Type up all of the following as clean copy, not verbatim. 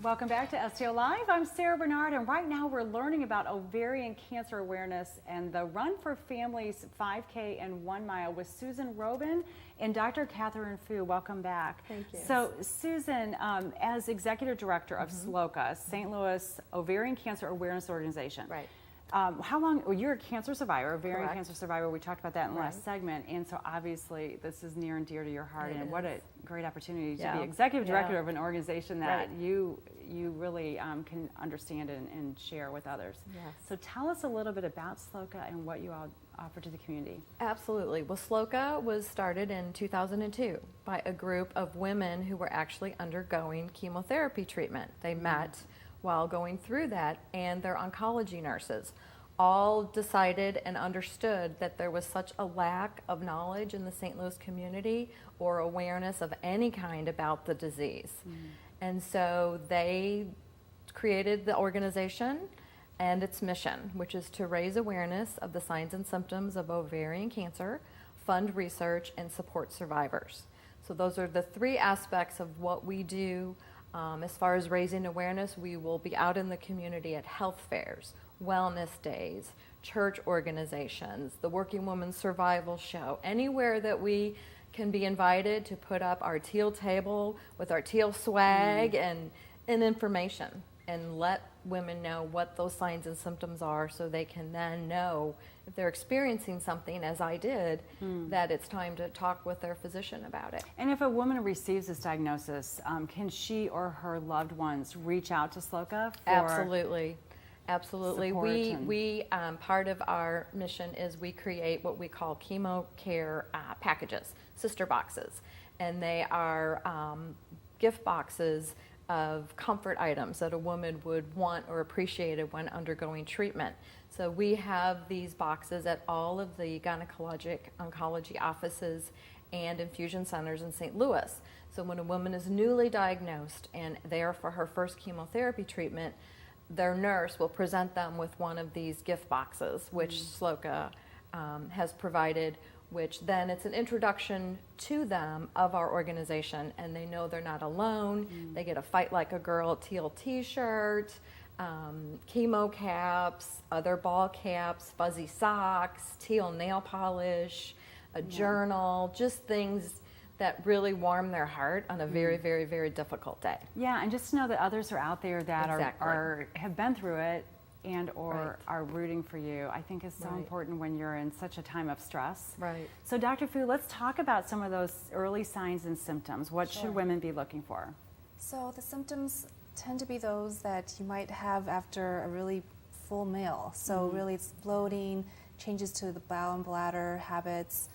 Welcome back to STL Live. I'm Sarah Bernard, and right now we're learning about ovarian cancer awareness and the Run for Families 5K and 1 mile with Susan Robben and Dr. Katherine Fuh. Welcome back. Thank you. So, Susan, as Executive Director of SLOCA, St. Louis Ovarian Cancer Awareness Organization. Right. How long, well, you're a cancer survivor, ovarian Correct. cancer survivor. We talked about that in the last segment. And so obviously this is near and dear to your heart. And what a great opportunity to be executive director of an organization that you really can understand and share with others. Yes. So tell us a little bit about SLOCA and what you all offer to the community. Absolutely. Well, SLOCA was started in 2002 by a group of women who were actually undergoing chemotherapy treatment. They met while going through that, and their oncology nurses all decided and understood that there was such a lack of knowledge in the St. Louis community or awareness of any kind about the disease. And so they created the organization and its mission, which is to raise awareness of the signs and symptoms of ovarian cancer, fund research, and support survivors. So those are the three aspects of what we do. As far as raising awareness, we will be out in the community at health fairs, wellness days, church organizations, the Working Women's Survival Show, anywhere that we can be invited to put up our teal table with our teal swag and information, and let women know what those signs and symptoms are so they can then know if they're experiencing something, as I did, that it's time to talk with their physician about it. And if a woman receives this diagnosis, can she or her loved ones reach out to SLOCA for Absolutely. Absolutely. support We part of our mission is we create what we call chemo care packages, sister boxes, and they are gift boxes of comfort items that a woman would want or appreciate when undergoing treatment. So we have these boxes at all of the gynecologic oncology offices and infusion centers in St. Louis. So when a woman is newly diagnosed and there for her first chemotherapy treatment, their nurse will present them with one of these gift boxes, which SLOCA has provided, which then it's an introduction to them of our organization, and they know they're not alone. They get a Fight Like a Girl teal t-shirt, chemo caps, other ball caps, fuzzy socks, teal nail polish, a journal, just things that really warm their heart on a very, very, very difficult day. Yeah, and just to know that others are out there that have been through it and or are rooting for you, I think is so important when you're in such a time of stress. Right. So Dr. Fuh, let's talk about some of those early signs and symptoms. What should women be looking for? So the symptoms tend to be those that you might have after a really full meal. So really it's bloating, changes to the bowel and bladder habits,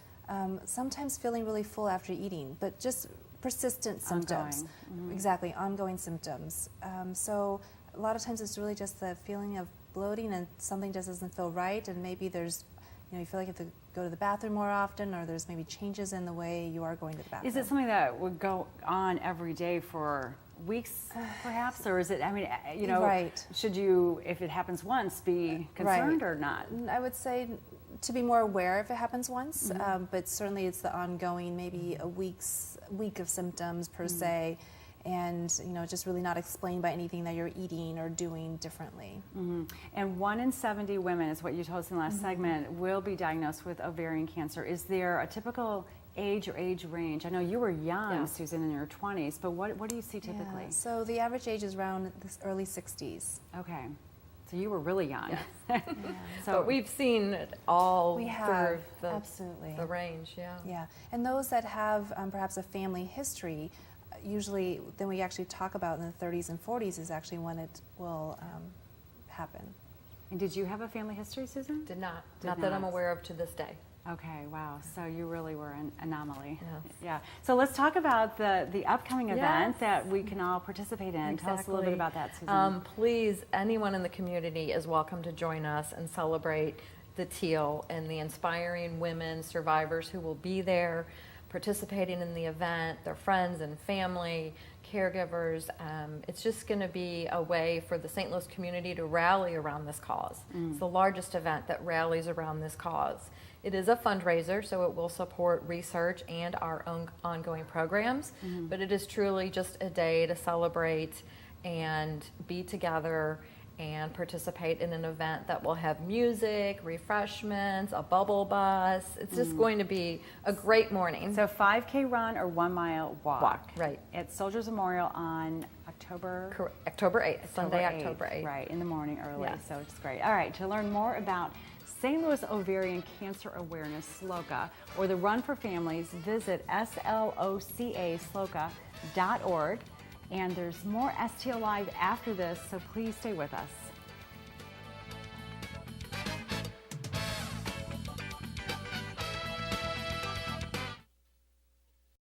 sometimes feeling really full after eating, but just persistent symptoms. Exactly, ongoing symptoms. So a lot of times it's really just the feeling of bloating and something just doesn't feel right, and maybe there's, you feel like you have to go to the bathroom more often, or there's maybe changes in the way you are going to the bathroom. Is it something that would go on every day for weeks, perhaps, or is it, I mean, should you, if it happens once, be concerned or not? I would say to be more aware if it happens once, but certainly it's the ongoing, maybe a week of symptoms per se, and just really not explained by anything that you're eating or doing differently. And 1 in 70 women, is what you told us in the last segment, will be diagnosed with ovarian cancer. Is there a typical age or age range? I know you were young, Susan, in your 20s, but what do you see typically? Yeah, so the average age is around the early 60s. Okay. So you were really young. So but we've seen it all through absolutely the range. Yeah, and those that have perhaps a family history, usually then we actually talk about in the 30s and 40s is actually when it will happen. And did you have a family history, Susan? Did not. Not that I'm aware of to this day. Okay, wow. So you really were an anomaly. Yeah. So let's talk about the upcoming event that we can all participate in. Tell us a little bit about that, Susan. Please, anyone in the community is welcome to join us and celebrate the teal and the inspiring women survivors who will be there participating in the event, their friends and family, caregivers. It's just going to be a way for the St. Louis community to rally around this cause. It's the largest event that rallies around this cause. It is a fundraiser, so it will support research and our own ongoing programs, but it is truly just a day to celebrate and be together and participate in an event that will have music, refreshments, a bubble bus. It's just going to be a great morning. So 5K run or 1 mile walk. Right. At Soldiers Memorial on October 8th, Sunday, October 8th. Right, in the morning early, Yes. so it's great. All right, to learn more about St. Louis Ovarian Cancer Awareness, SLOCA, or the Run for Families, visit SLOCA.org. And there's more STL Live after this, so please stay with us.